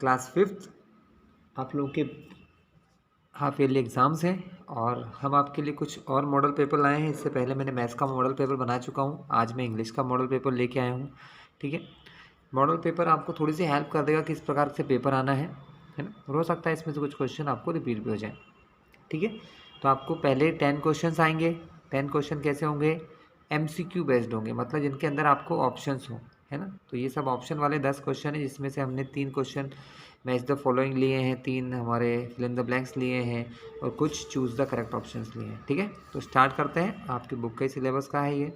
Class 5th आप लोगों के हाफ ईयरली एग्ज़ाम्स हैं और हम आपके लिए कुछ और मॉडल पेपर लाए हैं। इससे पहले मैंने मैथ्स का मॉडल पेपर बना चुका हूँ, आज मैं इंग्लिश का मॉडल पेपर लेके आया हूँ। ठीक है, मॉडल पेपर आपको थोड़ी सी हेल्प कर देगा किस प्रकार से पेपर आना है ना। हो सकता है इसमें से कुछ क्वेश्चन आपको रिपीट भी हो जाए। ठीक है, तो आपको पहले 10 क्वेश्चन आएंगे। 10 क्वेश्चन कैसे होंगे? MCQ बेस्ड होंगे, मतलब जिनके अंदर आपको ऑप्शंस हो, है ना। तो ये सब ऑप्शन वाले 10 क्वेश्चन है, जिसमें से हमने 3 क्वेश्चन मैच द फॉलोइंग लिए हैं, 3 हमारे फिल इन द ब्लैंक्स लिए हैं और कुछ चूज़ द करेक्ट ऑप्शंस लिए हैं। ठीक है, तो स्टार्ट करते हैं। आपकी बुक के सिलेबस का है ये।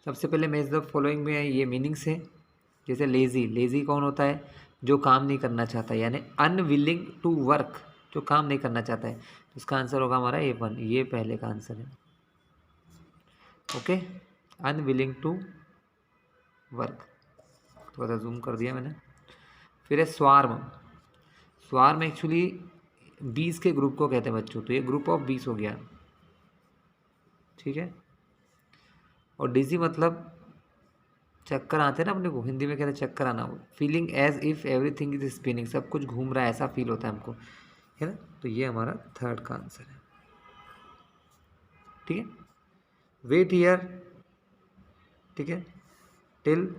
सबसे पहले मैच द फॉलोइंग में ये मीनिंग्स है। जैसे लेज़ी, लेज़ी कौन होता है? जो काम नहीं करना चाहता, यानी अनविलिंग टू वर्क, जो काम नहीं करना चाहता है। तो इसका आंसर होगा हमारा A1, ये पहले का आंसर है। ओके, अनविलिंग टू वर्क, थोड़ा सा जूम कर दिया मैंने। फिर है स्वार्म। स्वार्म एक्चुअली 20 के ग्रुप को कहते हैं बच्चों, तो ये ग्रुप ऑफ 20 हो गया। ठीक है, और डिजी मतलब चक्कर आते हैं ना अपने को, हिंदी में कहते हैं चक्कर आना। Feeling as if everything is spinning, सब कुछ घूम रहा है ऐसा फील होता है हमको, है ना। तो ये हमारा थर्ड का आंसर है। ठीक है, वेट हियर, ठीक है, टिल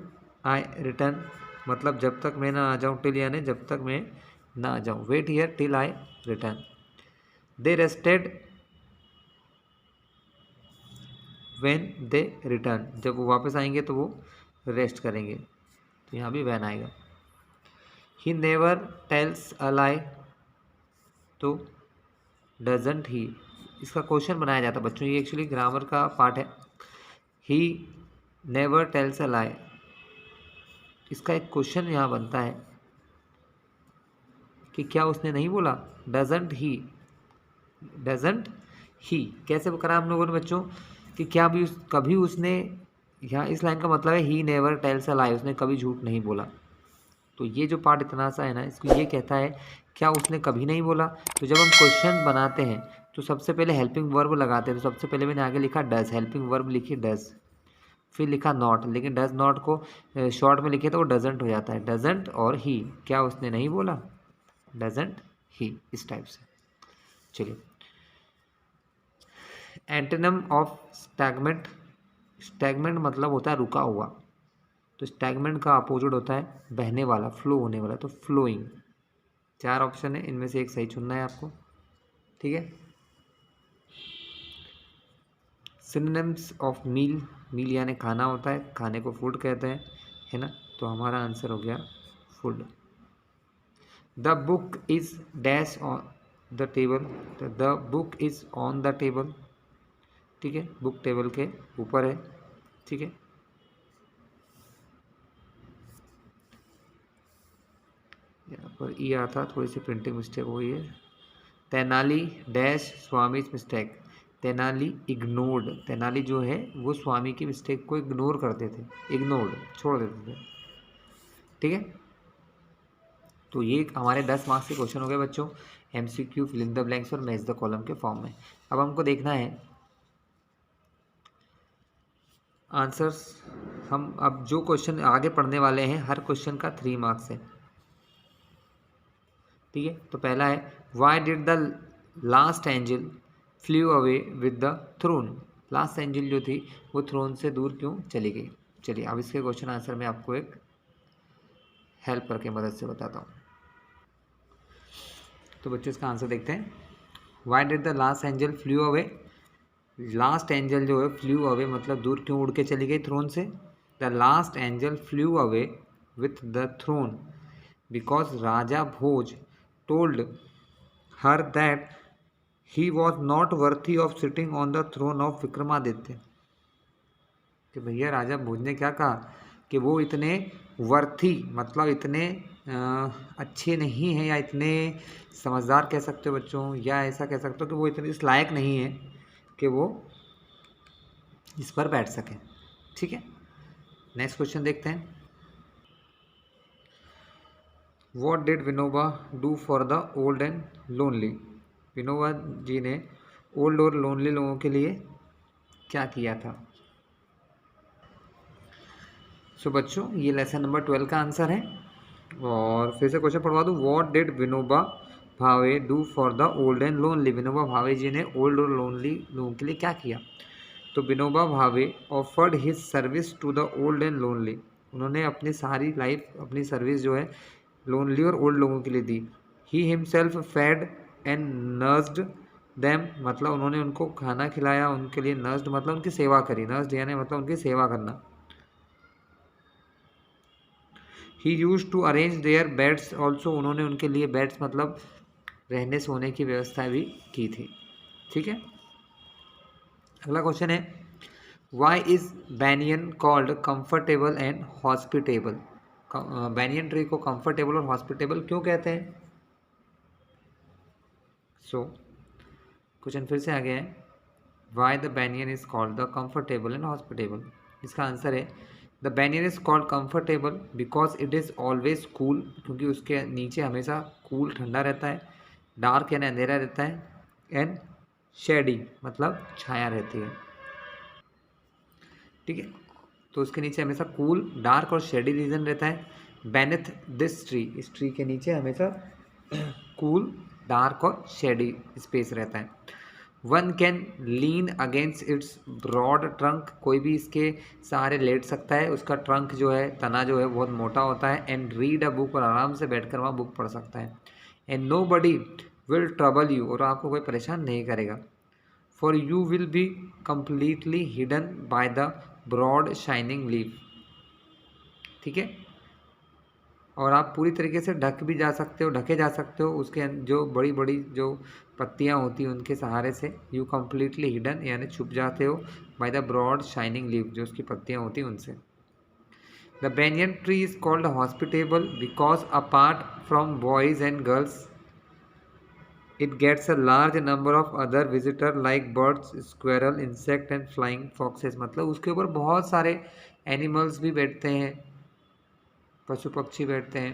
आई रिटर्न, मतलब जब तक मैं ना आ जाऊँ, टिल यानी जब तक मैं ना आ जाऊँ। Wait here till I return. They rested when they return, जब वो वापस आएंगे तो वो रेस्ट करेंगे, तो यहाँ भी वैन आएगा। ही नेवर टेल्स अ लाई, तो डजंट ही, इसका क्वेश्चन बनाया जाता है बच्चों, ये एक्चुअली ग्रामर का पार्ट है। ही नेवर टेल्स अ लाई, इसका एक क्वेश्चन यहाँ बनता है कि क्या उसने नहीं बोला? डजंट ही, डजंट ही कैसे करा हम लोगों ने बच्चों कि क्या भी कभी उसने, यहाँ इस लाइन का मतलब है ही नेवर टेल्स अ लाई, उसने कभी झूठ नहीं बोला। तो ये जो पार्ट इतना सा है ना, इसको ये कहता है क्या उसने कभी नहीं बोला। तो जब हम क्वेश्चन बनाते हैं तो सबसे पहले हेल्पिंग वर्ब लगाते हैं। तो सबसे पहले मैंने आगे लिखा डज, हेल्पिंग वर्ब लिखी डज, फिर लिखा नॉट, लेकिन डज नॉट को शॉर्ट में लिखे तो वो डजेंट हो जाता है। डजेंट और ही, क्या उसने नहीं बोला? डजेंट ही, इस टाइप से। चलिए, एंटोनिम ऑफ स्टैगमेंट, स्टैगमेंट मतलब होता है रुका हुआ, तो स्टैगमेंट का अपोजिट होता है बहने वाला, फ्लो होने वाला, तो फ्लोइंग। 4 ऑप्शन है, इनमें से एक सही चुनना है आपको। ठीक है, सिनोनिम्स ऑफ मील, मील यानी खाना होता है, खाने को फूड कहते हैं, है ना। तो हमारा आंसर हो गया food. The book is dash on the table, the book is on the table. ठीक है, बुक टेबल के ऊपर है। ठीक है, यहाँ पर ई आता, थोड़ी सी प्रिंटिंग मिस्टेक हुई है। तेनाली डैश स्वामी मिस्टेक, तेनाली इग्नोर्ड, तेनाली जो है वो स्वामी की मिस्टेक को इग्नोर करते थे, इग्नोर्ड छोड़ देते थे। ठीक है, तो ये हमारे 10 मार्क्स के क्वेश्चन हो गए बच्चों, MCQ, fill in the blanks और मैच द कॉलम के फॉर्म में। अब हमको देखना है आंसर्स। हम अब जो क्वेश्चन आगे पढ़ने वाले हैं, हर क्वेश्चन का 3 मार्क्स है। ठीक है, तो पहला है why did the last angel flew away with the throne, last angel जो थी वो थ्रोन से दूर क्यों चली गई। चलिए, अब इसके क्वेश्चन आंसर मैं आपको एक हेल्प करके मदद से बताता हूँ। तो बच्चों इसका आंसर देखते हैं। Why did the last angel flew away, last angel जो है फ्लू अवे मतलब दूर क्यों उड़ के चली गई थ्रोन से। The last angel flew away with the throne because Raja Bhoj told her that he was not worthy of sitting on the throne of Vikramaditya. कि भैया राजा भोज ने क्या कहा कि वो इतने वर्थी मतलब इतने अच्छे नहीं हैं, या इतने समझदार कह सकते हो बच्चों, या ऐसा कह सकते हो कि वो इतने इस लायक नहीं है कि वो इस पर बैठ सके। ठीक है, नेक्स्ट क्वेश्चन देखते हैं। What did Vinoba do for the old and lonely, Vinoba ji ने ओल्ड और लोनली लोगों के लिए क्या किया था। सो बच्चों ये लेसन नंबर 12 का आंसर है। और फिर से क्वेश्चन पढ़वा दूँ, what did Vinoba Bhave do for the old and lonely. Vinoba Bhave जी ने ओल्ड और लोनली लोगों के लिए क्या किया। तो Vinoba Bhave offered his service to the old and lonely, उन्होंने अपनी सारी लाइफ अपनी सर्विस जो है लोनली और ओल्ड लोगों के लिए दी। He himself fed and nursed them, मतलब उन्होंने उनको खाना खिलाया, उनके लिए नर्स्ड मतलब उनकी सेवा करी, नर्स्ड यानी मतलब उनकी सेवा करना। He used to arrange their beds also, उन्होंने उनके लिए बेड्स मतलब रहने सोने की व्यवस्था भी की थी। ठीक है, अगला क्वेश्चन है, why is banyan called comfortable and hospitable. Banyan tree को कंफर्टेबल और हॉस्पिटेबल क्यों कहते हैं। सो क्वेश्चन फिर से आ गया है, why the banyan is called the comfortable and hospitable. इसका आंसर है, the banyan is called comfortable because it is always cool, क्योंकि उसके नीचे हमेशा कूल ठंडा रहता है, डार्क यानी अंधेरा रहता है, एंड शेडी मतलब छाया रहती है। ठीक है, तो उसके नीचे हमेशा कूल डार्क और शेडी रीजन रहता है। बेनेथ दिस ट्री, इस ट्री के नीचे हमेशा कूल डार्क और शेडी स्पेस रहता है। One can lean against its broad trunk, कोई भी इसके सहारे लेट सकता है, उसका ट्रंक जो है तना जो है बहुत मोटा होता है। एंड रीड अ बुक, और आराम से बैठकर वहाँ बुक पढ़ सकता है। And nobody will trouble you, और आपको कोई परेशान नहीं करेगा। For you will be completely hidden by the broad shining leaf. ठीक है, और आप पूरी तरीके से ढक भी जा सकते हो, ढके जा सकते हो उसके जो बड़ी बड़ी जो पत्तियां होती हैं उनके सहारे से। यू कम्प्लीटली हिडन यानी छुप जाते हो by the broad shining leaf, जो उसकी पत्तियां होती हैं उनसे। The banyan tree is called hospitable because apart from boys and girls it gets a large number of other visitor like birds, squirrel, insect and flying foxes, मतलब उसके ऊपर बहुत सारे एनिमल्स भी बैठते हैं, पशु पक्षी बैठते हैं,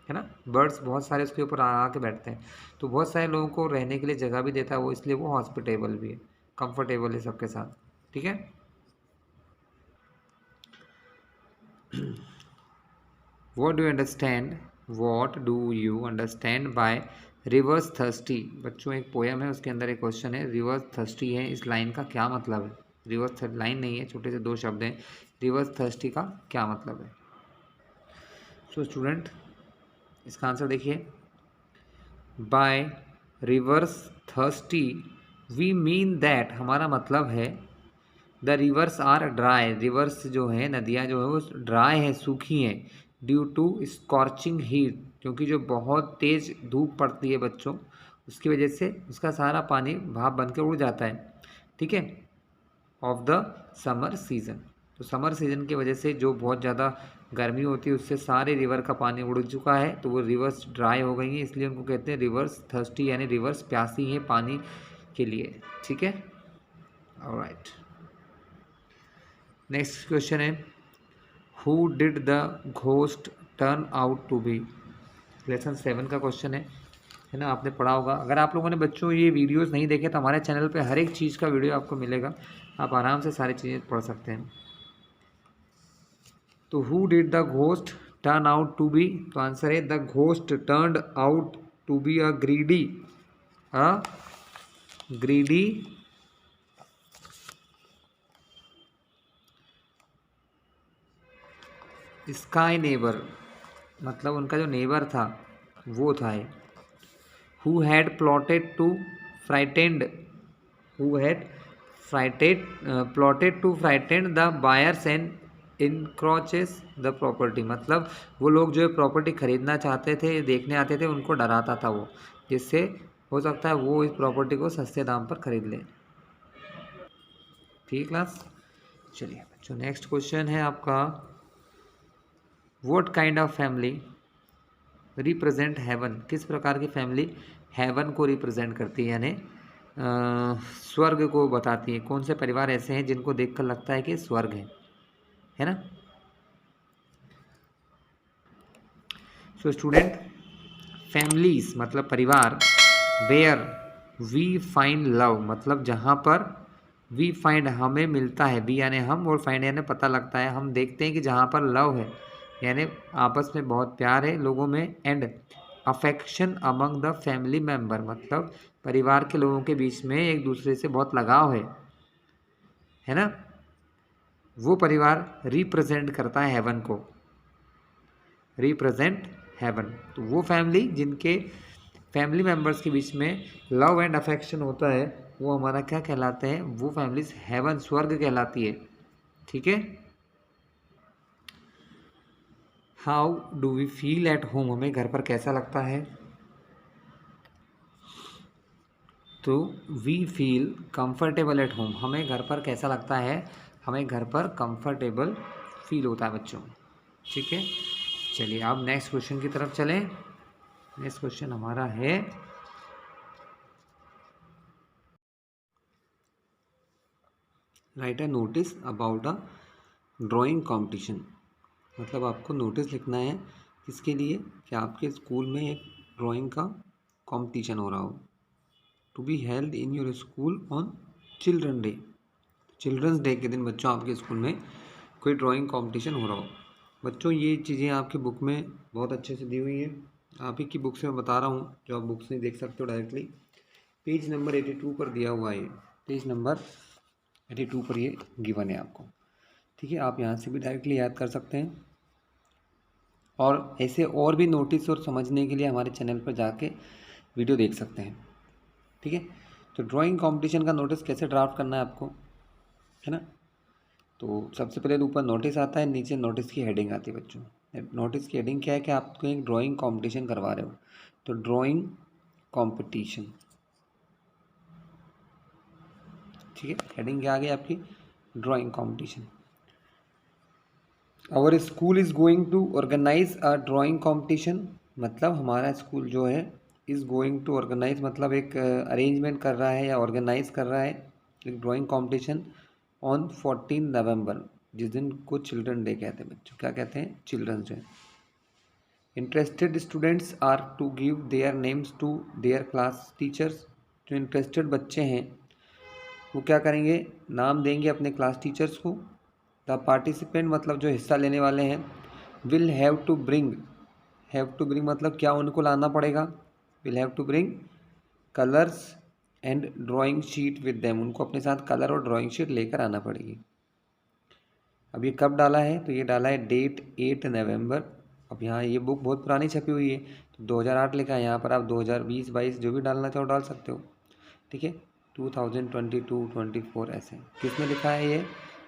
है ना। बर्ड्स बहुत सारे उसके ऊपर आके बैठते हैं, तो बहुत सारे लोगों को रहने के लिए जगह भी देता है वो, इसलिए वो हॉस्पिटेबल भी है, कंफर्टेबल है सबके साथ। ठीक है, What do you understand? What do you understand by reverse thirsty. बच्चों एक पोयम है, उसके अंदर एक क्वेश्चन है, रिवर्स थर्स्टी है, इस लाइन का क्या मतलब है। रिवर्स लाइन नहीं है, छोटे से दो शब्द हैं, रिवर्स थर्स्टी का क्या मतलब है। सो स्टूडेंट इसका आंसर देखिए, by rivers thirsty we mean that, हमारा मतलब है the rivers are dry, rivers जो है नदियाँ जो है वो ड्राई है, सूखी हैं, ड्यू टू स्कॉर्चिंग हीट, क्योंकि जो बहुत तेज़ धूप पड़ती है बच्चों उसकी वजह से उसका सारा पानी भाप बन के उड़ जाता है। ठीक है, ऑफ द समर सीज़न, तो समर सीज़न की वजह से जो बहुत ज़्यादा गर्मी होती है उससे सारे रिवर का पानी उड़ चुका है, तो वो रिवर्स ड्राई हो गई हैं, इसलिए उनको कहते हैं रिवर्स थर्स्टी, यानी रिवर्स प्यासी है पानी के लिए। ठीक है, ऑलराइट। नेक्स्ट क्वेश्चन है, who did the ghost turn out to be. Lesson 7 का क्वेश्चन है ना, आपने पढ़ा होगा। अगर आप लोगों ने बच्चों ये वीडियोस नहीं देखे तो हमारे चैनल पे हर एक चीज़ का वीडियो आपको मिलेगा, आप आराम से सारी चीज़ें पढ़ सकते हैं। तो who did the ghost turn out to be, तो आंसर है the ghost turned out to be a greedy sky neighbour, मतलब उनका जो नेबर था वो था ये। Who had plotted to frightened, who had plotted to frightened the buyers and encroaches the property, मतलब वो लोग जो है प्रॉपर्टी खरीदना चाहते थे, देखने आते थे, उनको डराता था वो, जिससे हो सकता है वो इस प्रॉपर्टी को सस्ते दाम पर खरीद लें। ठीक क्लास, चलिए बच्चों नेक्स्ट क्वेश्चन है आपका, what kind of family represent heaven, किस प्रकार की फैमिली हेवन को रिप्रेजेंट करती है, यानी स्वर्ग को बताती है। कौन से परिवार ऐसे हैं जिनको देखकर लगता है कि स्वर्ग है ना। सो स्टूडेंट, फैमिलीज मतलब परिवार, वेयर वी फाइंड लव, मतलब जहाँ पर वी फाइंड हमें मिलता है, वी यानी हम और फाइंड यानी पता लगता है, हम देखते हैं कि जहाँ पर लव है यानी आपस में बहुत प्यार है लोगों में। And affection among the family member, मतलब परिवार के लोगों के बीच में एक दूसरे से बहुत लगाव है ना। वो परिवार रिप्रेजेंट करता है हेवन को, रिप्रेजेंट हेवन। तो वो फैमिली जिनके फैमिली मेंबर्स के बीच में लव एंड अफेक्शन होता है वो हमारा क्या कहलाते हैं, वो फैमिलीज हेवन, स्वर्ग कहलाती है। ठीक है। How do we feel at home, हमें घर पर कैसा लगता है। तो we feel comfortable at home, हमें घर पर कैसा लगता है, हमें घर पर कंफर्टेबल फील होता है बच्चों। ठीक है। चलिए अब नेक्स्ट क्वेश्चन की तरफ चलें। नेक्स्ट क्वेश्चन हमारा है write a notice about a drawing competition, मतलब आपको नोटिस लिखना है किसके लिए, कि आपके स्कूल में एक ड्राइंग का कंपटीशन हो रहा हो। To be held in your school on children day, children's day के दिन बच्चों आपके स्कूल में कोई ड्राइंग कंपटीशन हो रहा हो। बच्चों ये चीज़ें आपकी बुक में बहुत अच्छे से दी हुई हैं, आप ही की बुक से मैं बता रहा हूँ, जो आप बुक से देख सकते हो डायरेक्टली। पेज नंबर 82 पर दिया हुआ है, पेज नंबर 82 पर ये गिवन है आपको। ठीक है, आप यहाँ से भी डायरेक्टली याद कर सकते हैं, और ऐसे और भी नोटिस और समझने के लिए हमारे चैनल पर जाके वीडियो देख सकते हैं। ठीक है। तो ड्राइंग कंपटीशन का नोटिस कैसे ड्राफ्ट करना है आपको, है ना। तो सबसे पहले ऊपर नोटिस आता है, नीचे नोटिस की हेडिंग आती है बच्चों। नोटिस की हेडिंग क्या है, कि आपको एक ड्राइंग कंपटीशन करवा रहे हो, तो ड्राइंग कंपटीशन। ठीक है, हेडिंग क्या आ गई आपकी, drawing competition. Our school is going to organise a drawing competition, मतलब हमारा स्कूल जो है इज़ गोइंग टू ऑर्गेनाइज, मतलब एक अरेंजमेंट कर रहा है या ऑर्गेनाइज कर रहा है एक ड्राइंग कंपटीशन ऑन 14 नवंबर, जिस दिन को चिल्ड्रन डे कहते हैं बच्चों, क्या कहते हैं, children's day. Interested students are to give their names to their class teachers, जो इंटरेस्टेड बच्चे हैं वो क्या करेंगे, नाम देंगे अपने क्लास टीचर्स को। द पार्टिसिपेंट, मतलब जो हिस्सा लेने वाले हैं, will have to bring, have to bring मतलब क्या उनको लाना पड़ेगा, will have to bring colours and drawing sheet with them, उनको अपने साथ कलर और ड्राइंग शीट लेकर आना पड़ेगी। अब ये कब डाला है, तो ये डाला है डेट 8 नवंबर। अब यहाँ ये बुक बहुत पुरानी छपी हुई है, तो 2008 लिखा है, यहाँ पर आप 2020-22 जो भी डालना चाहो डाल सकते हो। ठीक है, 2022-24 ऐसे। किसने लिखा है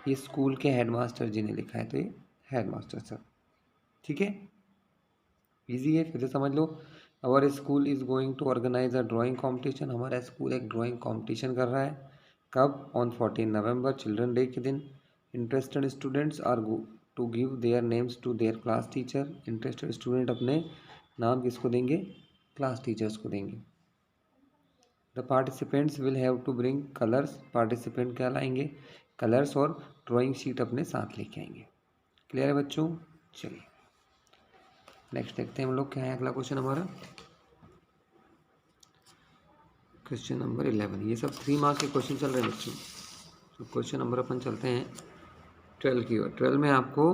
ये स्कूल के हेडमास्टर जी ने लिखा है, तो ये हेडमास्टर सर। ठीक है, इजी है, फिर से समझ लो। Our school is going to organise a drawing competition, हमारा स्कूल एक ड्राइंग कॉम्पिटिशन कर रहा है, कब, ऑन 14 नवंबर, चिल्ड्रन डे के दिन। Interested students are to give their names to their class teacher, interested student अपने नाम किसको देंगे, क्लास टीचर्स को देंगे। The participants will have to bring colours, participant क्या लाएंगे, कलर्स और ड्राइंग शीट अपने साथ लेके आएंगे। क्लियर है बच्चों। चलिए नेक्स्ट देखते हैं हम लोग क्या है अगला क्वेश्चन हमारा, क्वेश्चन नंबर 11। ये सब 3 मार्क्स के क्वेश्चन चल रहे हैं बच्चों। तो क्वेश्चन नंबर अपन चलते हैं 12 की ओर। 12 में आपको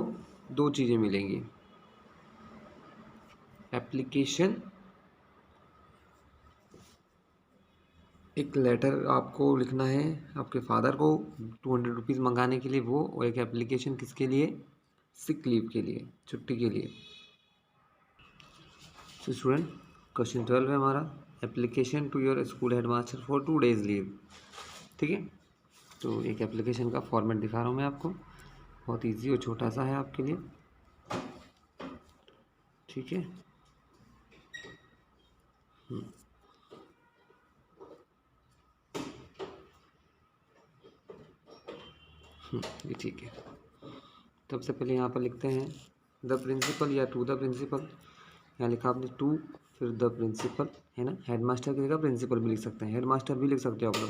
2 चीज़ें मिलेंगी, एप्लीकेशन, एक लेटर आपको लिखना है आपके फादर को 200 रुपीज़ मंगाने के लिए वो, और एक एप्लीकेशन किसके लिए, सिक लीव के लिए, छुट्टी के लिए। तो स्टूडेंट क्वेश्चन 12 है हमारा, application to your school headmaster for 2 days leave. ठीक है, तो एक एप्लीकेशन का फॉर्मेट दिखा रहा हूँ मैं आपको, बहुत इजी और छोटा सा है आपके लिए। ठीक है, ये ठीक है। सबसे पहले यहाँ पर लिखते हैं द प्रिंसिपल या टू द प्रिंसिपल, यहाँ लिखा आपने टू, फिर द प्रिंसिपल, है ना। हेडमास्टर की जगह प्रिंसिपल भी लिख सकते हैं, हेडमास्टर भी लिख सकते हो आप लोग,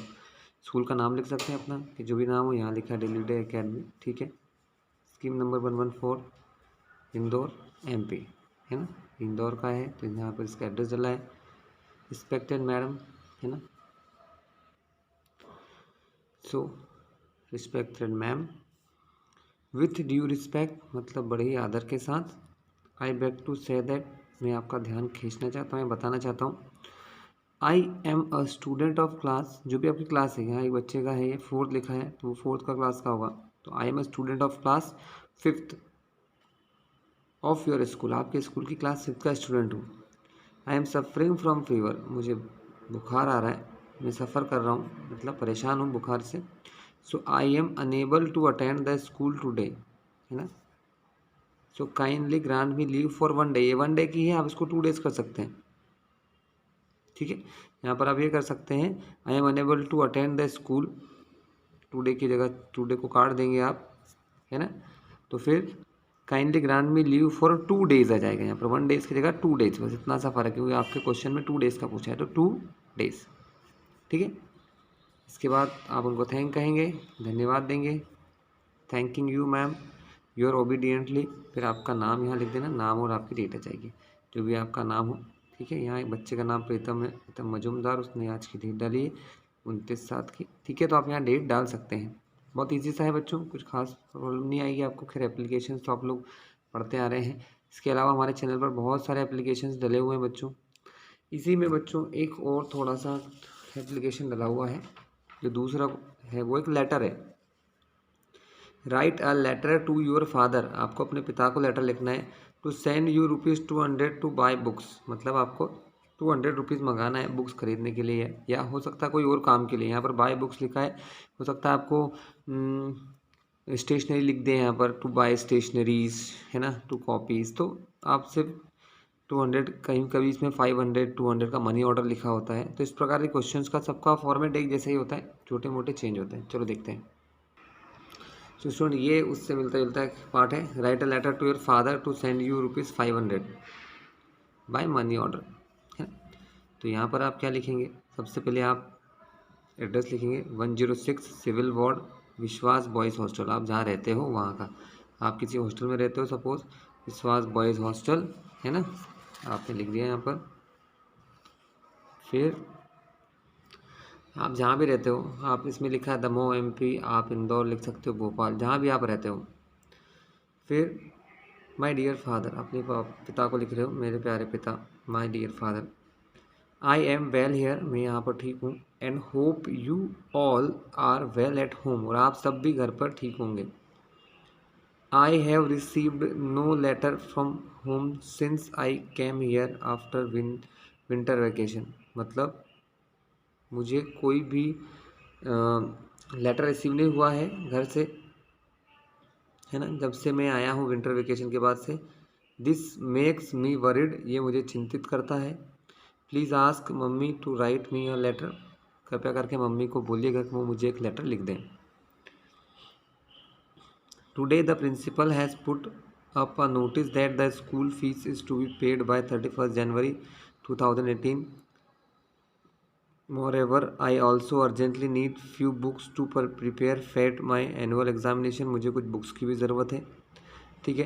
स्कूल का नाम लिख सकते हैं अपना, कि जो भी नाम हो, यहाँ लिखा है डेली डे अकेडमी। ठीक है, स्कीम नंबर 114 इंदौर MP, है ना, इंदौर का है, तो यहाँ पर इसका एड्रेस डला है। रिस्पेक्टेड मैडम, है ना, so respected ma'am, with due respect मतलब बड़े ही आदर के साथ, I beg to say that, मैं आपका ध्यान खींचना चाहता हूँ, मैं बताना चाहता हूँ, I am a student of class, जो भी आपकी क्लास है, यहाँ एक बच्चे का है, ये 4th लिखा है तो वो 4th का क्लास का होगा, तो I am a student of class 5th of your school, आपके स्कूल की क्लास 5th का स्टूडेंट हूँ। I am suffering from fever, मुझे बुखार आ रहा है, मैं सफ़र कर रहा हूँ, मतलब परेशान हूँ बुखार से। So I am unable to attend the school today, है ना। So kindly grant me leave for 1 day, ये 1 डे की है, आप इसको 2 डेज कर सकते हैं, ठीक है। यहाँ पर आप ये कर सकते हैं, I am unable to attend the school, today की जगह टुडे को काट देंगे आप, है ना। तो फिर kindly grant me leave for 2 days आ जाएगा, यहाँ पर 1 डेज की जगह 2 डेज, बस इतना सा फ़र्क है, क्योंकि आपके क्वेश्चन में 2 डेज का पूछा है, तो 2 डेज, ठीक है। इसके बाद आप उनको थैंक कहेंगे, धन्यवाद देंगे, thanking you ma'am your obediently, फिर आपका नाम यहाँ लिख देना, नाम और आपकी डेट आ जाएगी, जो भी आपका नाम हो, ठीक है। यहाँ एक बच्चे का नाम प्रीतम है, प्रीतम मजूमदार, उसने आज की डेट डाली है 29/7 की, ठीक है। तो आप यहाँ डेट डाल सकते हैं, बहुत ईजी सा है बच्चों, कुछ खास प्रॉब्लम नहीं आएगी आपको। खैर एप्लीकेशन तो आप लोग पढ़ते आ रहे हैं, इसके अलावा हमारे चैनल पर बहुत सारे एप्लीकेशन डले हुए हैं बच्चों। इसी में बच्चों एक और थोड़ा सा एप्लीकेशन डला हुआ है, जो दूसरा है वो एक लेटर है, write a letter to your father, आपको अपने पिता को लेटर लिखना है, to send you ₹200 to buy books, मतलब आपको 200 रुपीज़ मंगाना है बुक्स खरीदने के लिए, या हो सकता है कोई और काम के लिए, यहाँ पर बाय बुक्स लिखा है, हो सकता है आपको स्टेशनरी लिख दें यहाँ पर, टू बाय स्टेशनरीज, है ना, टू कॉपीज़, तो आप सिर्फ 200, कहीं कभी इसमें 500 200 का मनी ऑर्डर लिखा होता है, तो इस प्रकार के क्वेश्चंस का सबका फॉर्मेट एक जैसा ही होता है, छोटे मोटे चेंज होते हैं। चलो देखते हैं। तो स्टूडेंट ये उससे मिलता जुलता एक पार्ट है, write a letter to your father to send you ₹500 by money order, है। तो यहाँ पर आप क्या लिखेंगे, सबसे पहले आप एड्रेस लिखेंगे 106 सिविल वार्ड विश्वास बॉयज़ हॉस्टल, आप जहाँ रहते हो वहाँ का, आप किसी हॉस्टल में रहते हो सपोज विश्वास बॉयज़ हॉस्टल, है ना, आपने लिख दिया यहाँ पर। फिर आप जहाँ भी रहते हो, आप इसमें लिखा है दमोह MP, आप इंदौर लिख सकते हो, भोपाल, जहाँ भी आप रहते हो। फिर माई डियर फादर, अपने पिता को लिख रहे हो, मेरे प्यारे पिता, my dear father, I am well here, मैं यहाँ पर ठीक हूँ, and hope you all are well at home, और आप सब भी घर पर ठीक होंगे। I have received no letter from home since I came here after winter vacation, मतलब मुझे कोई भी लेटर रिसीव नहीं हुआ है घर से, है ना, जब से मैं आया हूँ विंटर वेकेशन के बाद से। दिस मेक्स मी वरिड, ये मुझे चिंतित करता है। Please ask mummy to write me a letter, कृपया करके मम्मी को बोलिएगा कि वो मुझे एक लेटर लिख दें। Today the principal has put up a notice that the school fees is to be paid by 31 January 2018। Moreover, I also urgently need few books to prepare FET my annual examination, मुझे कुछ books की भी ज़रूरत है, ठीक है।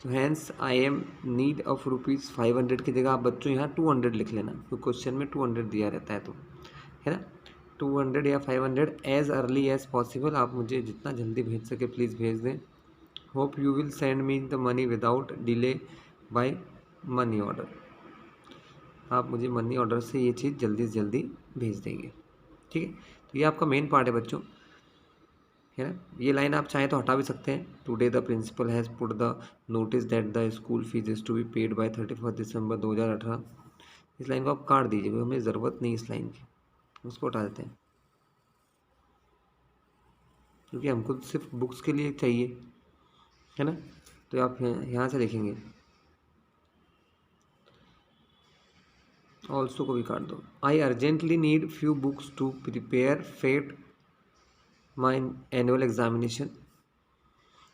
तो hence I am need of ₹500 की जगह आप बच्चों यहाँ 200 लिख लेना, क्योंकि क्वेश्चन में 200 दिया रहता है, तो है ना, 200 या 500 एज अर्ली एज पॉसिबल, आप मुझे जितना जल्दी भेज सके प्लीज़ भेज दें। Hope you will send me the money without delay by money order, आप मुझे मनी ऑर्डर से ये चीज़ जल्दी से जल्दी भेज देंगे, ठीक है। तो ये आपका मेन पार्ट है बच्चों, है ना। ये लाइन आप चाहें तो हटा भी सकते हैं, today the principal has put the notice that the school fees is to be paid by 31 December 2018, इस लाइन को आप काट दीजिए, हमें ज़रूरत नहीं इस लाइन की, उसको हटा देते हैं, क्योंकि हमको सिर्फ बुक्स के लिए चाहिए, है ना। तो आप यहाँ से लिखेंगे, ऑल्सो को भी काट दो। I urgently need few books to prepare for my annual examination,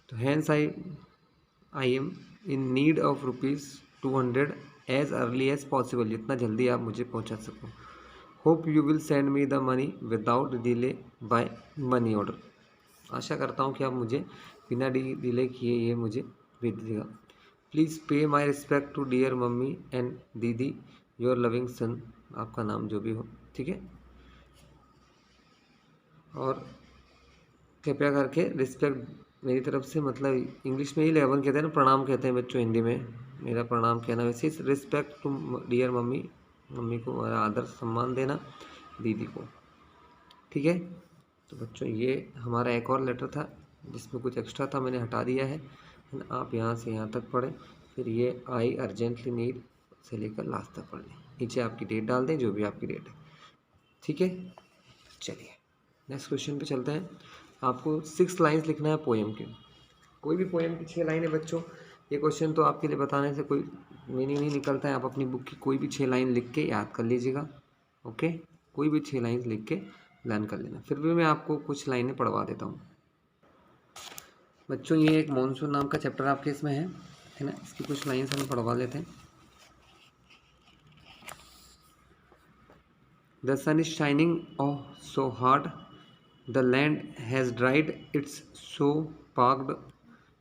तो hence I am in need of ₹200 as early as possible, जितना जल्दी आप मुझे पहुंचा सको। Hope you will send me the money without delay by money order, आशा करता हूँ कि आप मुझे बिना डिले किए ये मुझे भेज दीजिएगा। Please pay my respect to dear mummy and didi your loving son, आपका नाम जो भी हो, ठीक है। और कृपया करके रिस्पेक्ट मेरी तरफ से, मतलब इंग्लिश में ही लेवन कहते हैं ना, प्रणाम कहते हैं बच्चों हिंदी में, मेरा प्रणाम कहना, वैसे respect to dear mummy, mummy को मेरा आदर सम्मान देना, दीदी को। ठीक है, तो बच्चों ये हमारा एक और लेटर था जिसमें कुछ एक्स्ट्रा था, मैंने हटा दिया है ना। आप यहाँ से यहाँ तक पढ़ें, फिर ये आई अर्जेंटली नीड से लेकर लास्ट तक पढ़ लें। नीचे आपकी डेट डाल दें, जो भी आपकी डेट है। ठीक है, चलिए नेक्स्ट क्वेश्चन पे चलते हैं। आपको 6 लाइन्स लिखना है पोएम के, कोई भी पोएम की 6 लाइनें बच्चों। ये क्वेश्चन तो आपके लिए बताने से कोई मीनिंग नहीं निकलता है, आप अपनी बुक की कोई भी 6 लाइन लिख के याद कर लीजिएगा। ओके, कोई भी 6 लाइन लिख के लर्न कर लेना। फिर भी मैं आपको कुछ लाइनें पढ़वा देता हूँ बच्चों। ये एक मॉनसून नाम का चैप्टर आपके इसमें है ना, इसकी कुछ लाइन्स हम पढ़वा लेते हैं। The sun is shining oh so hard, the land has dried it's so parched,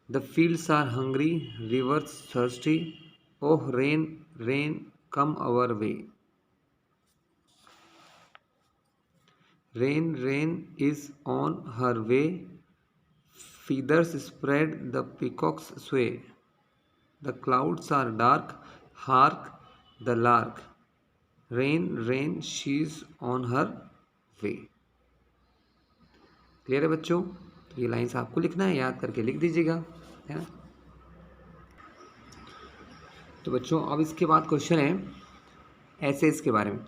the fields are hungry, rivers thirsty, oh rain rain come our way. Rain, rain is on her way, feathers spread, the peacocks sway, the clouds are dark, hark the lark, rain, rain, she's on her way। Clear है बच्चों? तो ये lines आपको लिखना है, याद करके लिख दीजिएगा, है ना। तो बच्चों अब इसके बाद क्वेश्चन है ऐसे इसके बारे में।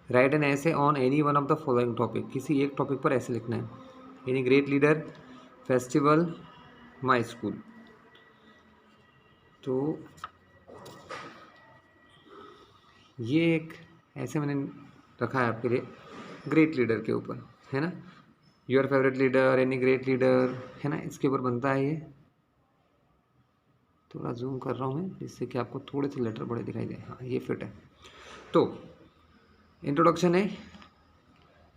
राइट एन ऐसे on any one of the following topic, किसी एक टॉपिक पर ऐसे लिखना है। Any great leader, festival, my school. तो ये एक ऐसे मैंने रखा है आपके लिए ग्रेट लीडर के ऊपर, है ना। Your favourite leader, any great leader, है ना, इसके ऊपर बनता है ये। थोड़ा जूम कर रहा हूँ मैं जिससे कि आपको थोड़े से लेटर बड़े दिखाई दे। हाँ ये फिट है। तो इंट्रोडक्शन है,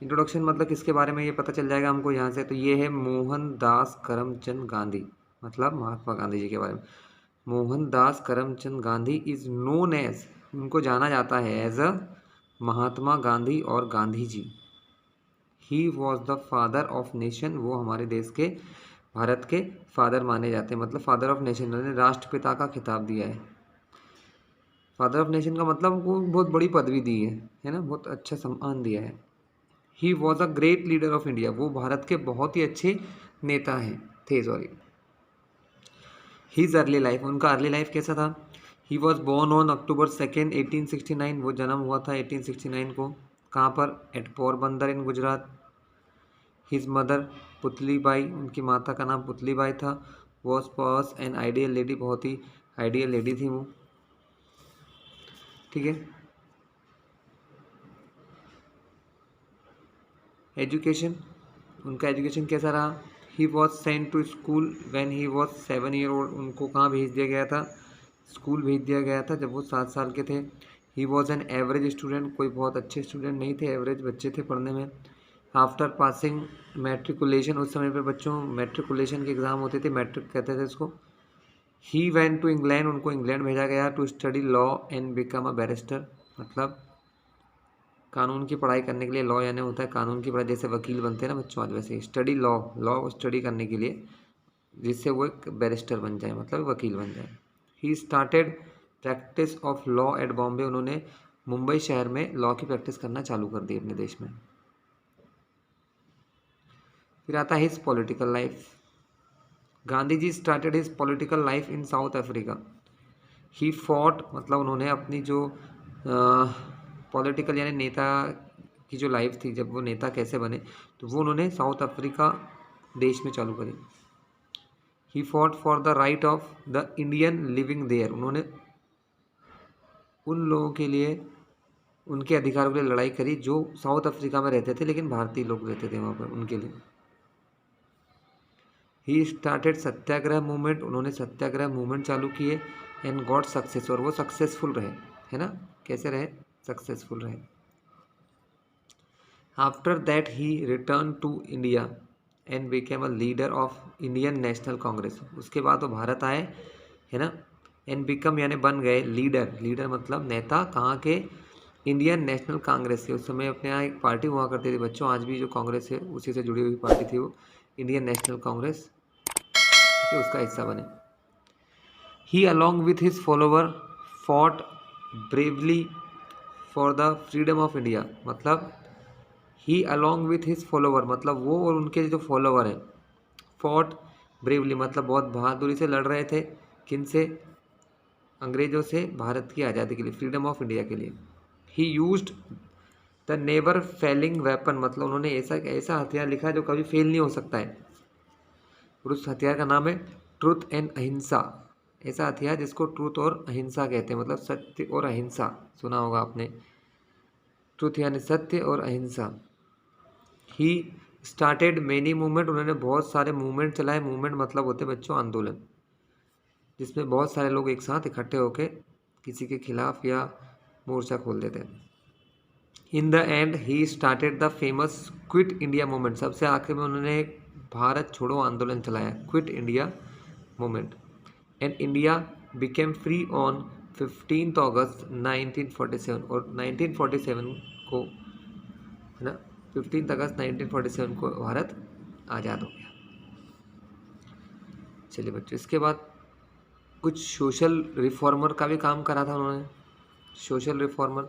इंट्रोडक्शन मतलब किसके बारे में ये पता चल जाएगा हमको यहाँ से। तो ये है मोहनदास करमचंद गांधी, मतलब महात्मा गांधी जी के बारे में। Mohandas Karamchand Gandhi is known as, उनको जाना जाता है एज अ महात्मा गांधी और Gandhi ji. He was the father of nation, वो हमारे देश के, भारत के फादर माने जाते हैं, मतलब फादर ऑफ नेशन, उन्होंने राष्ट्रपिता का खिताब दिया है। फादर ऑफ नेशन का मतलब उनको बहुत बड़ी पदवी दी है ना, बहुत अच्छा सम्मान दिया है। He was a great leader of India, वो भारत के बहुत ही अच्छे नेता हैं थे, सॉरी। हीज अर्ली लाइफ, उनका अर्ली लाइफ कैसा था। He was born on October 2, 1869, वो जन्म हुआ था 1869 को। कहाँ पर, एट पोरबंदर इन गुजरात। हिज मदर पुतली बाई, उनकी माता का नाम पुतली बाई था। Was pause an ideal lady, बहुत ही आइडियल लेडी थी वो। ठीक है। एजुकेशन, उनका एजुकेशन कैसा रहा। He was sent to school when he was 7 year old, उनको कहाँ भेज दिया गया था, स्कूल भेज दिया गया था जब वो 7 साल के थे। He was an average student, कोई बहुत अच्छे स्टूडेंट नहीं थे, एवरेज बच्चे थे पढ़ने में। आफ्टर पासिंग मैट्रिकुलेशन, उस समय पे बच्चों मैट्रिकुलेशन के एग्ज़ाम होते थे, मैट्रिक कहते थे इसको। ही वेंट टू इंग्लैंड, उनको इंग्लैंड भेजा गया to study law and become a barrister, मतलब कानून की पढ़ाई करने के लिए। लॉ यानी होता है कानून की पढ़ाई, जैसे वकील बनते हैं ना बच्चों आज, वैसे स्टडी लॉ, लॉ स्टडी करने के लिए, जिससे वो एक बैरिस्टर बन जाए, मतलब वकील बन जाए। He started practice of law at Bombay, उन्होंने मुंबई शहर में लॉ की प्रैक्टिस करना चालू कर दी अपने देश में। फिर आता है his political life. Gandhi ji started his political life in South Africa. He fought, मतलब उन्होंने अपनी जो पॉलिटिकल यानी नेता की जो लाइफ थी, जब वो नेता कैसे बने, तो वो उन्होंने साउथ अफ्रीका देश में चालू करी। He fought for the right of the Indian living there, उन्होंने उन लोगों के लिए, उनके अधिकारों के लिए लड़ाई करी जो साउथ अफ्रीका में रहते थे लेकिन भारतीय लोग रहते थे वहाँ पर, उनके लिए। ही स्टार्टेड सत्याग्रह मूवमेंट, उन्होंने सत्याग्रह मूवमेंट चालू किए। एंड गॉट सक्सेस, और वो सक्सेसफुल रहे, है ना, कैसे रहे, सक्सेसफुल रहे। After that he return to India and became a leader of Indian National Congress, उसके बाद वो भारत आए, है ना। एंड बिकम यानी बन गए लीडर, लीडर मतलब नेता, कहाँ के, इंडियन नेशनल कांग्रेस से। उस समय अपने यहाँ एक पार्टी हुआ करती थी बच्चों, आज भी जो कांग्रेस है उसी से जुड़ी हुई पार्टी थी वो, इंडियन नेशनल कांग्रेस, उसका हिस्सा बने। He along with his follower fought bravely for the freedom of India. मतलब he along with his follower मतलब वो और उनके जो फॉलोवर हैं, फॉट ब्रेवली मतलब बहुत बहादुरी से लड़ रहे थे, किन से, अंग्रेजों से, भारत की आज़ादी के लिए, फ्रीडम ऑफ इंडिया के लिए। He used the never failing weapon मतलब उन्होंने ऐसा ऐसा हथियार लिखा जो कभी फेल नहीं हो सकता है, और उस हथियार का नाम है ट्रुथ एंड अहिंसा। ऐसा हथियार जिसको ट्रुथ और अहिंसा कहते हैं, मतलब सत्य और अहिंसा, सुना होगा आपने, ट्रुथ यानी सत्य और अहिंसा। ही स्टार्टेड मेनी मूवमेंट, उन्होंने बहुत सारे मूवमेंट चलाए। मूवमेंट मतलब होते बच्चों आंदोलन, जिसमें बहुत सारे लोग एक साथ इकट्ठे होकर किसी के खिलाफ या मोर्चा खोल देते हैं। In the and he started the famous quit India movement, सबसे आखिर में उन्होंने एक भारत छोड़ो आंदोलन चलाया, quit India movement. And India became free on 15 अगस्त 1947, और 1947 को, है ना, 15 अगस्त 1947 को भारत आज़ाद हो गया। चलिए बच्चों, इसके बाद कुछ सोशल रिफॉर्मर का भी काम करा था उन्होंने। Social reformer,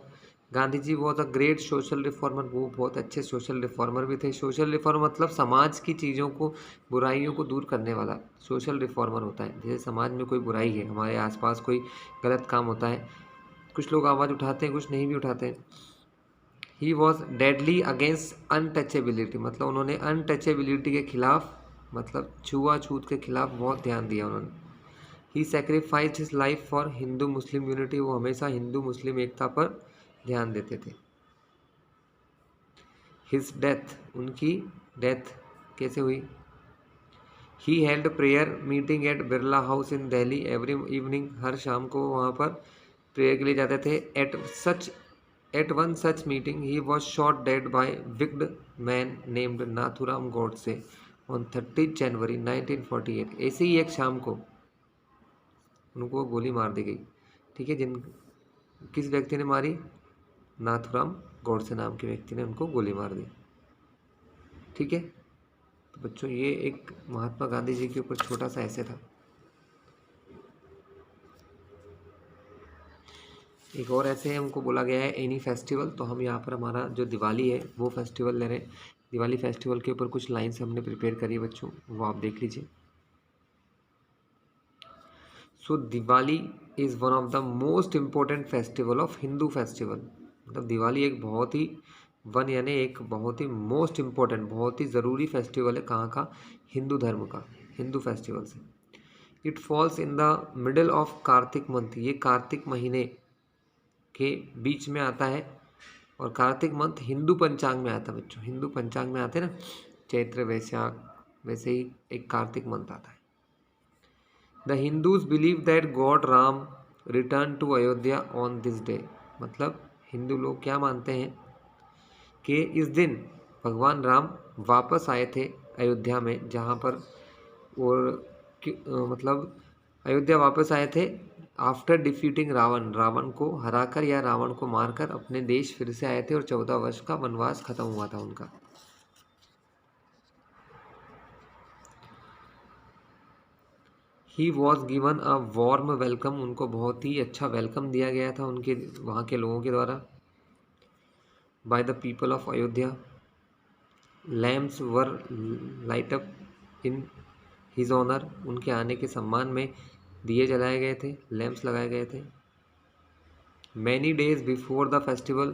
Gandhi ji was a great social reformer, वो बहुत अच्छे सोशल रिफॉर्मर भी थे। सोशल रिफॉर्मर मतलब समाज की चीज़ों को, बुराइयों को दूर करने वाला सोशल रिफॉर्मर होता है। जैसे समाज में कोई बुराई है, हमारे आसपास कोई गलत काम होता है, कुछ लोग आवाज़ उठाते हैं, कुछ नहीं भी उठाते हैं। He was deadly against untouchability मतलब उन्होंने अनटचेबिलिटी के खिलाफ, मतलब छुआछूत के खिलाफ बहुत ध्यान दिया उन्होंने। He sacrificed his life for Hindu Muslim unity, वो हमेशा हिंदू मुस्लिम एकता पर ध्यान देते थे। हिज डेथ, उनकी डेथ कैसे हुई? He held prayer meeting at Birla House in Delhi every evening, हर शाम को वहाँ पर प्रेयर के लिए जाते थे। At one such meeting he was shot dead by wicked man named Nathuram Godse on 30 January 1948। ऐसे ही एक शाम को उनको गोली मार दी गई। ठीक है, किस व्यक्ति ने मारी? नाथुराम गॉडसे नाम के व्यक्ति ने उनको गोली मार दी। ठीक है, तो बच्चों ये एक महात्मा गांधी जी के ऊपर छोटा सा ऐसे था। एक और ऐसे है, उनको बोला गया है एनी फेस्टिवल, तो हम यहाँ पर हमारा जो दिवाली है वो फेस्टिवल ले रहे हैं। दिवाली फेस्टिवल के ऊपर कुछ लाइन्स हमने प्रिपेयर करी है बच्चों, वो आप देख लीजिए। So Diwali is one of the most important festival of Hindu festival, मतलब दिवाली एक बहुत ही, वन यानी एक बहुत ही मोस्ट इम्पोर्टेंट, बहुत ही ज़रूरी फेस्टिवल है। कहाँ का? हिंदू धर्म का, हिंदू फेस्टिवल से। It falls in the middle of Kartik month, ये कार्तिक महीने के बीच में आता है, और कार्तिक मंथ हिंदू पंचांग में आता है बच्चों, हिंदू पंचांग में आते हैं ना, चैत्र वैशाख, वैसे ही एक कार्तिक मंथ आता है। The Hindus believe that God Ram return to Ayodhya on this day, मतलब हिंदू लोग क्या मानते हैं कि इस दिन भगवान राम वापस आए थे अयोध्या में, जहाँ पर, और मतलब अयोध्या वापस आए थे आफ्टर डिफीटिंग रावण, रावण को हराकर या रावण को मारकर अपने देश फिर से आए थे, और 14 वर्ष का वनवास खत्म हुआ था उनका। He was given a warm welcome, उनको बहुत ही अच्छा वेलकम दिया गया था उनके, वहाँ के लोगों के द्वारा, by the people of Ayodhya. Lamps were light up in his honour, उनके आने के सम्मान में दिए जलाए गए थे, लैम्प्स लगाए गए थे। Many days before the festival,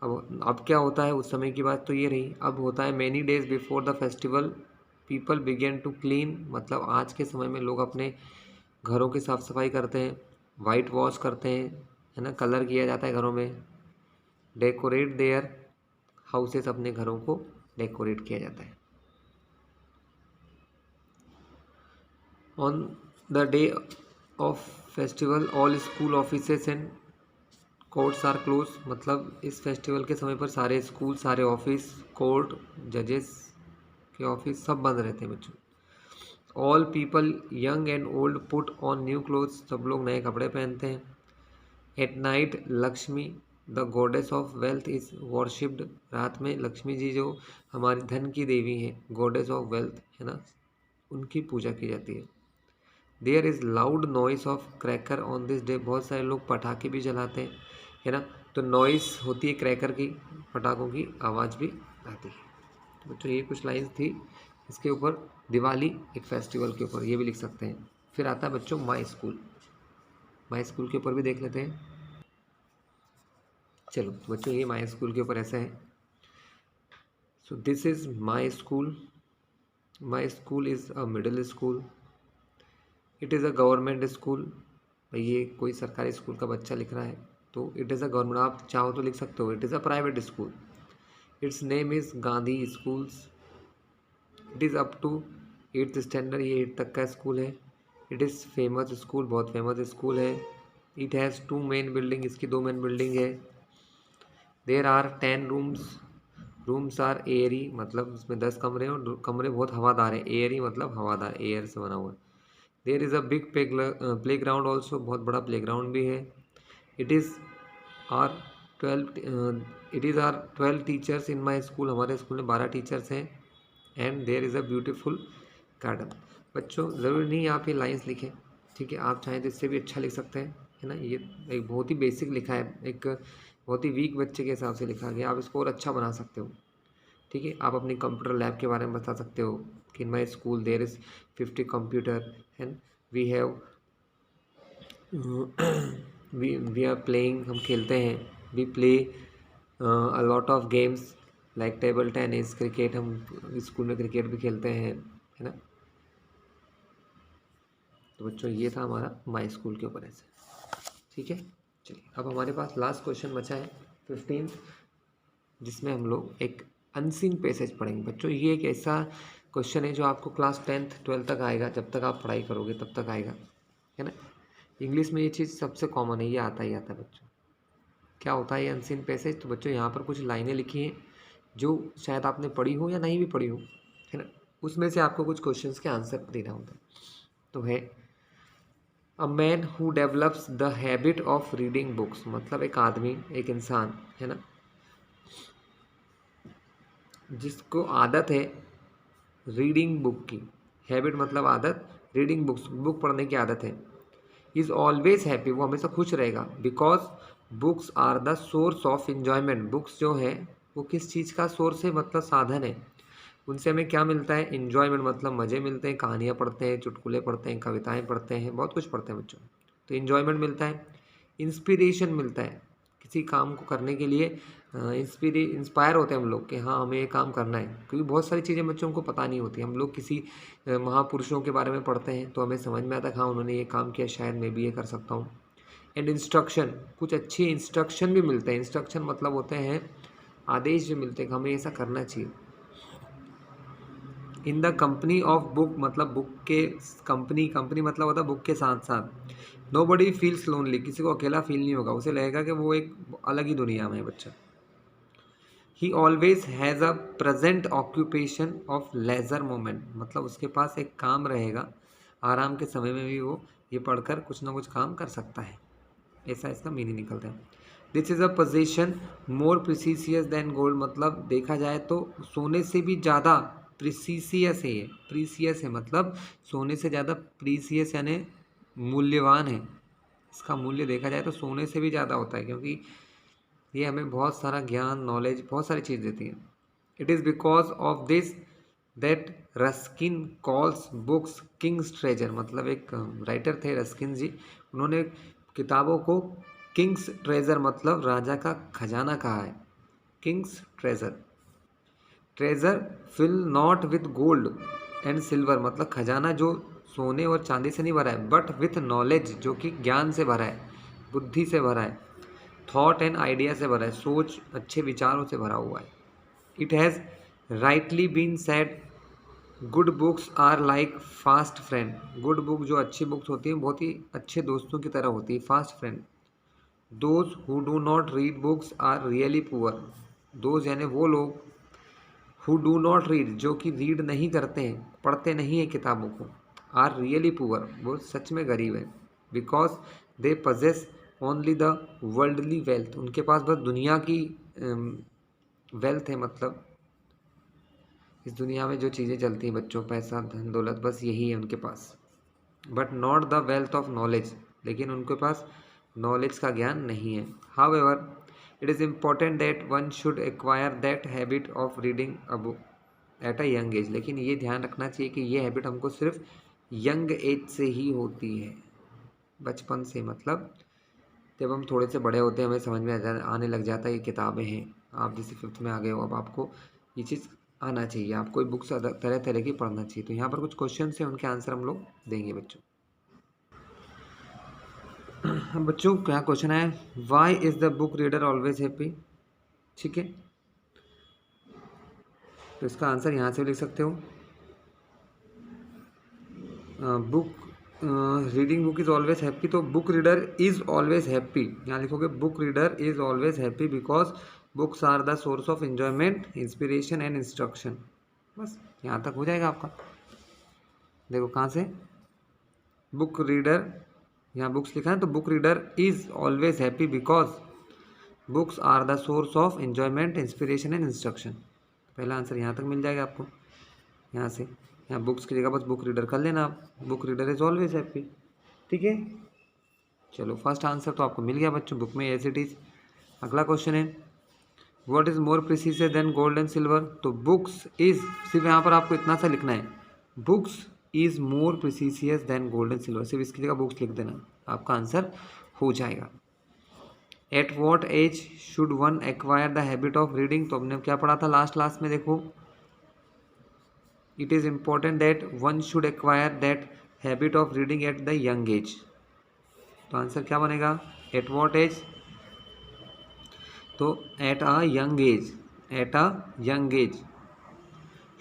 अब क्या होता है, उस समय की बात तो ये रही, अब होता है many days before the festival people begin to clean, मतलब आज के समय में लोग अपने घरों की साफ़ सफाई करते हैं, वाइट वॉश करते हैं, है ना, कलर किया जाता है घरों में। डेकोरेट देयर हाउसेस, अपने घरों को डेकोरेट किया जाता है। On the day of festival all school offices and courts are close, मतलब इस फेस्टिवल के समय पर सारे स्कूल, सारे ऑफिस, कोर्ट, जजेस के ऑफिस सब बंद रहते हैं बच्चों। All people young and old put on new clothes, सब लोग नए कपड़े पहनते हैं। At night Lakshmi the goddess of wealth is worshipped, रात में लक्ष्मी जी जो हमारी धन की देवी हैं, गॉडेस ऑफ वेल्थ है ना, उनकी पूजा की जाती है। There is loud noise of cracker on this day, बहुत सारे लोग पटाखे भी जलाते हैं, है ना। तो नॉइस होती है क्रैकर की, पटाखों की आवाज़ भी आती है। तो बच्चों ये कुछ लाइन्स थी इसके ऊपर, दिवाली एक फेस्टिवल के ऊपर, ये भी लिख सकते हैं। फिर आता है बच्चों माई स्कूल, माई स्कूल के ऊपर भी देख लेते हैं। चलो बच्चों ये माई स्कूल के ऊपर ऐसा है। So this is my school, my school is a middle school, it is a government school. भाई ये कोई सरकारी स्कूल का बच्चा लिख रहा है, तो इट इज़ अ गवर्नमेंट, आप चाहो तो लिख सकते हो it is a private school. Its name is Gandhi schools, it is up to 8th standard, ये 8 तक का स्कूल है। इट इज़ फेमस स्कूल, बहुत फेमस स्कूल है। इट हैज़ 2 मेन बिल्डिंग, इसकी 2 मेन बिल्डिंग है। There are 10 rooms, rooms are airy, मतलब इसमें 10 कमरे हैं और कमरे बहुत हवादार हैं। एयरी मतलब हवादार, एयर से बना हुआ है। There is a big playground also, बहुत बड़ा प्ले ग्राउंड भी है। It is are 12 teachers in my school, हमारे स्कूल में 12 टीचर्स हैं। And there is a beautiful garden. बच्चों ज़रूरी नहीं आप ये लाइन्स लिखें, ठीक है, आप चाहें तो इससे भी अच्छा लिख सकते हैं, है ना। ये एक बहुत ही बेसिक लिखा है, एक बहुत ही वीक बच्चे के हिसाब से लिखा गया, आप इसको और अच्छा बना सकते हो, ठीक है। आप अपनी कंप्यूटर लैब के बारे में बता सकते हो कि in my school there is 50 computer and we have we are playing, हम खेलते हैं, we play a lot of games like table tennis, cricket, हम स्कूल में क्रिकेट भी खेलते हैं, है ना। तो बच्चों ये था हमारा माई स्कूल के ऊपर ऐसे, ठीक है। चलिए अब हमारे पास लास्ट क्वेश्चन बचा है 15th, जिसमें हम लोग एक अनसीन पैसेज पढ़ेंगे। बच्चों ये एक ऐसा क्वेश्चन है जो आपको क्लास 10th 12th तक आएगा, जब तक आप पढ़ाई करोगे तब तक आएगा, है ना। इंग्लिश में ये चीज़ सबसे कॉमन है, ये आता ही आता है बच्चों। क्या होता है ये अनसीन पैसेज? तो बच्चों यहाँ पर कुछ लाइनें लिखी हैं जो शायद आपने पढ़ी हो या नहीं भी पढ़ी हो, है ना। उसमें से आपको कुछ क्वेश्चंस के आंसर देना होता है। तो है a man who develops the habit of reading books, मतलब एक आदमी, एक इंसान, है ना, जिसको आदत है रीडिंग बुक की। हैबिट मतलब आदत, रीडिंग बुक्स, बुक पढ़ने की आदत है। इज़ ऑलवेज हैप्पी, वो हमेशा खुश रहेगा। Because books are the source of enjoyment, books जो है वो किस चीज़ का सोर्स है, मतलब साधन है। उनसे हमें क्या मिलता है? इन्जॉयमेंट मतलब मज़े मिलते हैं, कहानियाँ पढ़ते हैं, चुटकुले पढ़ते हैं, कविताएँ पढ़ते हैं, बहुत कुछ पढ़ते हैं बच्चों। तो इन्जॉयमेंट मिलता है, इंस्पिरेशन मिलता है, किसी काम को करने के लिए इंस्पायर होते हैं हम लोग कि हाँ हमें ये काम करना है, क्योंकि बहुत सारी चीज़ें बच्चों को पता नहीं होती। हम लोग किसी महापुरुषों के बारे में पढ़ते हैं तो हमें समझ में आता है हाँ उन्होंने ये काम किया, शायद मैं भी ये कर सकता हूँ। एंड इंस्ट्रक्शन, कुछ अच्छे इंस्ट्रक्शन भी मिलते हैं। इंस्ट्रक्शन मतलब होते हैं आदेश जो मिलते हैं कि हमें ऐसा करना चाहिए। In the company of book, मतलब बुक के कंपनी, कंपनी मतलब होता है बुक के साथ साथ। नो बडी फील्स लोनली, किसी को अकेला फील नहीं होगा, उसे लगेगा कि वो एक अलग ही दुनिया में है बच्चा। He always has a present occupation of leisure moment, मतलब उसके पास एक काम रहेगा, आराम के समय में भी वो ये पढ़कर कुछ ना कुछ काम कर सकता है, ऐसा इसका मीनिंग निकलता है। This is a possession more precious than gold, मतलब देखा जाए तो सोने से भी ज़्यादा प्रिसीसियस है, ये प्रीसियस है मतलब सोने से ज़्यादा, प्रीसियस यानी मूल्यवान है। इसका मूल्य देखा जाए तो सोने से भी ज़्यादा होता है, क्योंकि ये हमें बहुत सारा ज्ञान, नॉलेज, बहुत सारी चीज़ देती है। It is because of this that Ruskin calls books Kings treasure, मतलब एक राइटर थे रस्किन जी, उन्होंने किताबों को किंग्स ट्रेजर मतलब राजा का खजाना कहा है। King's treasure, treasure fill not with gold and silver, मतलब खजाना जो सोने और चांदी से नहीं भरा है, बट विथ नॉलेज, जो कि ज्ञान से भरा है, बुद्धि से भरा है, थॉट एंड आइडिया से भरा है, सोच, अच्छे विचारों से भरा हुआ है। It has rightly been said good books are like fast friend, good book जो अच्छी बुक्स होती हैं बहुत ही अच्छे दोस्तों की तरह होती है, fast friend. Those who do not read books are really poor, those यानी वो लोग, हु डू नॉट रीड जो कि रीड नहीं करते हैं, पढ़ते नहीं हैं किताबों को, आर रियली पुअर वो सच में गरीब है। Because they possess only the worldly wealth, उनके पास बस दुनिया की वेल्थ है, मतलब इस दुनिया में जो चीज़ें चलती हैं बच्चों, पैसा, धन दौलत, बस यही है उनके पास। But not the wealth of knowledge, लेकिन उनके पास नॉलेज का ज्ञान नहीं है। However it is important that one should acquire that habit of reading a book at a young age, लेकिन ये ध्यान रखना चाहिए कि ये हैबिट हमको सिर्फ यंग एज से ही होती है, बचपन से, मतलब जब हम थोड़े से बड़े होते हैं हमें समझ में आने लग जाता है ये किताबें हैं। आप जैसे 5th में आ गए हो, अब आपको ये चीज़ आना चाहिए, आपको बुक्स तरह तरह की पढ़ना चाहिए। तो यहाँ पर कुछ क्वेश्चन हैं, उनके आंसर हम लोग देंगे बच्चों। बच्चों क्या क्वेश्चन है, why is the book reader always happy? ठीक है, तो इसका आंसर यहाँ से लिख सकते हो, book reading book is always happy, तो book reader is always happy, यहाँ लिखोगे book reader is always happy because books are the source of enjoyment, inspiration and instruction. बस यहाँ तक हो जाएगा आपका। देखो कहाँ से, बुक रीडर, यहाँ बुक्स लिखा है तो book reader is always happy because books are the source of enjoyment, inspiration and instruction. पहला आंसर यहाँ तक मिल जाएगा आपको। यहाँ से यहाँ बुक्स की जगह बस बुक रीडर कर लेना आप, book reader is always happy. ठीक है, चलो फर्स्ट आंसर तो आपको मिल गया बच्चों, बुक में एज इट इज़। अगला क्वेश्चन है, what is more precious than gold and silver? तो बुक्स इज़, सिर्फ यहाँ पर आपको इतना सा लिखना है, books is more precious than gold and silver, सिर्फ इसकी जगह बुक्स लिख देना, आपका आंसर हो जाएगा। At what age should one acquire the habit of reading? तो हमने क्या पढ़ा था लास्ट में, देखो it is important that one should acquire that habit of reading at the young age. तो आंसर क्या बनेगा, एट वॉट एज? तो at a young age, at a young age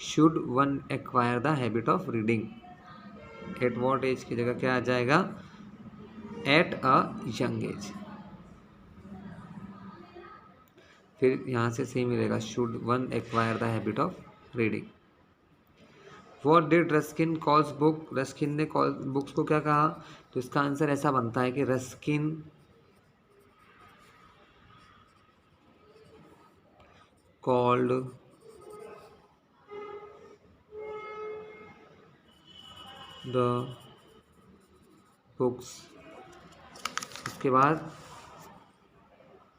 should one acquire the habit of reading. At what age की जगह क्या आ जाएगा, eight a young as. फिर यहाँ से सेम मिलेगा, should one acquire the habit of reading. What did Ruskin calls book? Ruskin ने call books को क्या कहा? तो इसका आंसर ऐसा बनता है कि रस्किन कॉल्ड द बुक्स, उसके बाद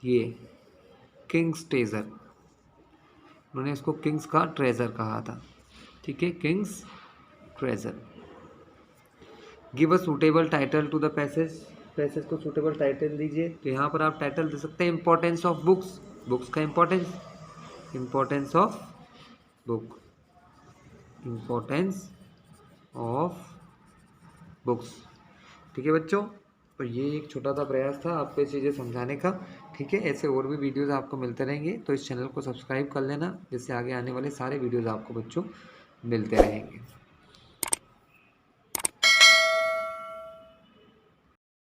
ये किंग्स ट्रेजर, उन्होंने इसको किंग्स का ट्रेजर कहा था। ठीक है, king's treasure. Give a suitable title to the passage, passage को सूटेबल टाइटल दीजिए। तो यहाँ पर आप टाइटल दे सकते हैं, इंपॉर्टेंस ऑफ बुक्स, बुक्स का importance, importance of book, importance of books. ठीक है बच्चों, तो ये एक छोटा सा प्रयास था आपको ये चीज़ें समझाने का। ठीक है, ऐसे और भी वीडियोस आपको मिलते रहेंगे, तो इस चैनल को सब्सक्राइब कर लेना, जिससे आगे आने वाले सारे वीडियोस आपको बच्चों मिलते रहेंगे।